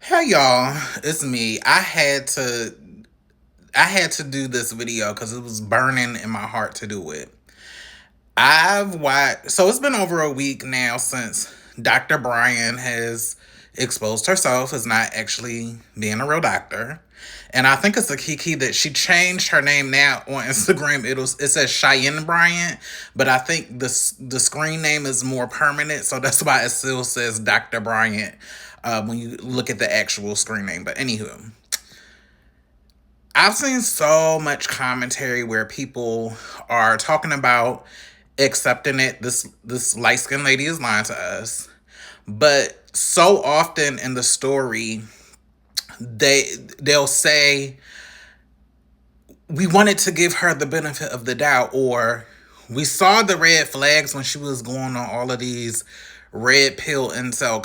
Hey y'all, it's me. I had to do this video because it was burning in my heart to do it. I've watched so it's been over a week now since Dr. Bryant has exposed herself as not actually being a real doctor. And I think it's a key that she changed her name now on Instagram. It says Cheyenne Bryant, but I think the screen name is more permanent, so that's why it still says Dr. Bryant when you look at the actual screen name. But anywho, I've seen so much commentary where people are talking about accepting it. This light skinned lady is lying to us, but so often in the story, they'll say we wanted to give her the benefit of the doubt, or we saw the red flags when she was going on all of these red pill incel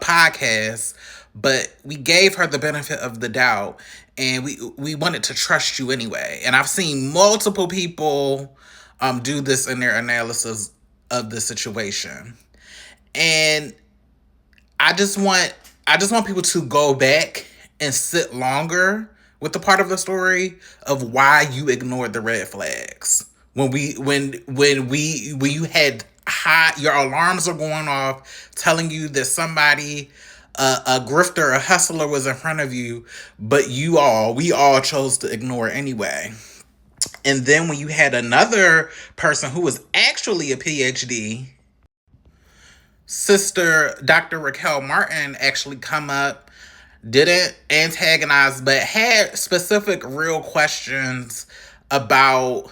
podcasts, but we gave her the benefit of the doubt, and we wanted to trust you anyway. And I've seen multiple people do this in their analysis of the situation, and I just want I just want people to go back and sit longer with the part of the story of why you ignored the red flags. When you had high your alarms are going off telling you that somebody a grifter, a hustler was in front of you, but we all chose to ignore it anyway. And then when you had another person who was actually a PhD, Sister Dr. Raquel Martin, actually come up, didn't antagonize, but had specific real questions about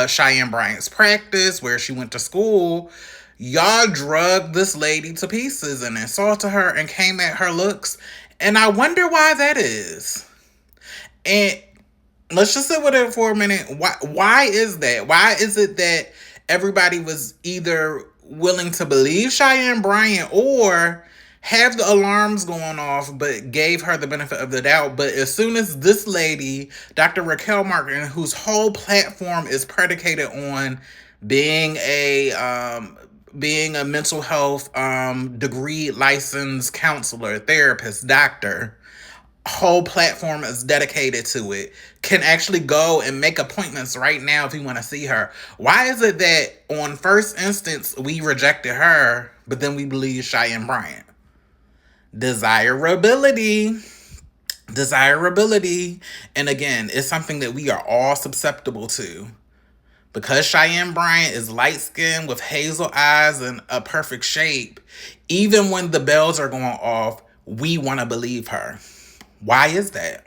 Cheyenne Bryant's practice, where she went to school. Y'all drugged this lady to pieces and insulted her and came at her looks. And I wonder why that is. And let's just sit with it for a minute. Why is that? Why is it that everybody was either willing to believe Cheyenne Bryant or have the alarms going off, but gave her the benefit of the doubt? But as soon as this lady, Dr. Raquel Martin, whose whole platform is predicated on being a being a mental health degree licensed counselor, therapist, doctor, whole platform is dedicated to it, can actually go and make appointments right now if you want to see her. Why is it that on first instance we rejected her, but then we believe Cheyenne Bryant? Desirability. Desirability. And again, it's something that we are all susceptible to. Because Cheyenne Bryant is light skinned with hazel eyes and a perfect shape, even when the bells are going off, we want to believe her. Why is that?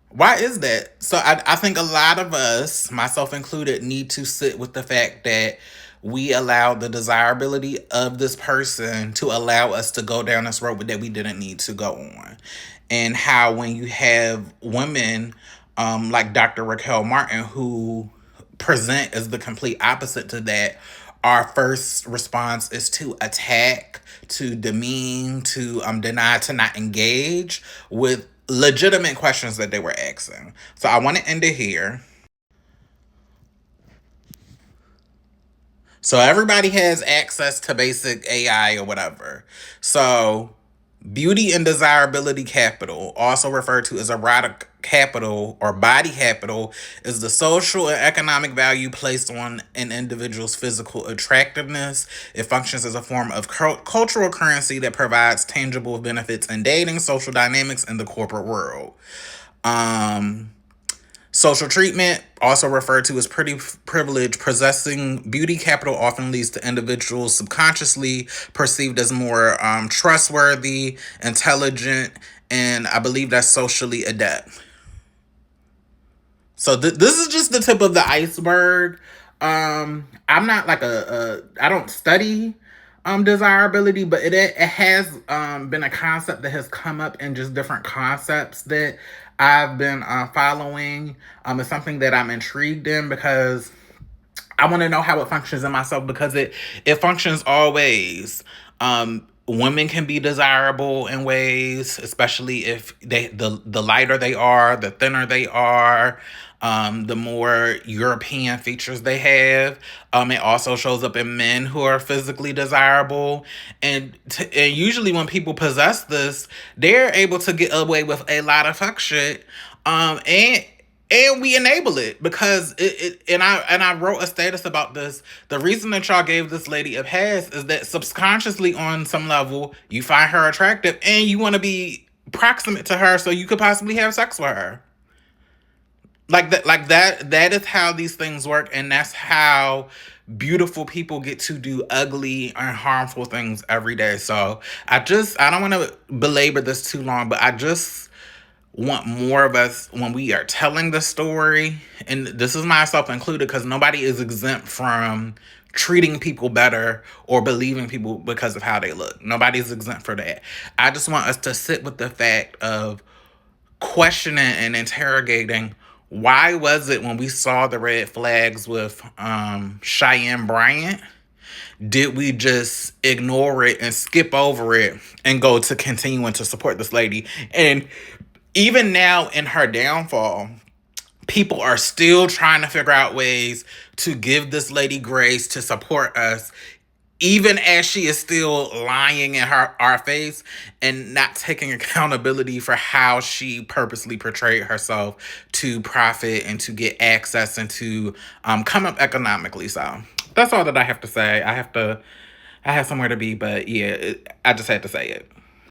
Why is that? So I think a lot of us, myself included, need to sit with the fact that we allowed the desirability of this person to allow us to go down this road that we didn't need to go on. And how when you have women like Dr. Raquel Martin who present as the complete opposite to that, our first response is to attack, to demean, to deny, to not engage with legitimate questions that they were asking. So I want to end it here. So everybody has access to basic AI or whatever. So beauty and desirability capital, also referred to as erotic capital or body capital, is the social and economic value placed on an individual's physical attractiveness. It functions as a form of cultural currency that provides tangible benefits in dating, social dynamics, in the corporate world. Um, Social treatment, also referred to as pretty privilege, possessing beauty capital often leads to individuals subconsciously perceived as more trustworthy, intelligent, and I believe that's socially adept. So this is just the tip of the iceberg. I'm not like I don't study desirability, but it has been a concept that has come up in just different concepts that I've been following. It's something that I'm intrigued in because I want to know how it functions in myself, because it functions always. Women can be desirable in ways, especially if the lighter they are, the thinner they are. the more European features they have. It also shows up in men who are physically desirable. And usually when people possess this, they're able to get away with a lot of fuck shit. And we enable it because and I wrote a status about this. The reason that y'all gave this lady a pass is that subconsciously on some level you find her attractive and you want to be proximate to her so you could possibly have sex with her. That is how these things work, and that's how beautiful people get to do ugly and harmful things every day. So I don't want to belabor this too long, but I just want more of us when we are telling the story, and this is myself included, because nobody is exempt from treating people better or believing people because of how they look. Nobody's exempt for that. I just want us to sit with the fact of questioning and interrogating why was it when we saw the red flags with Cheyenne Bryant, did we just ignore it and skip over it and go to continuing to support this lady? And even now in her downfall, people are still trying to figure out ways to give this lady grace, to support us, even as she is still lying in our face and not taking accountability for how she purposely portrayed herself to profit and to get access and to come up economically. So that's all that I have to say. I have somewhere to be, but yeah, I just had to say it.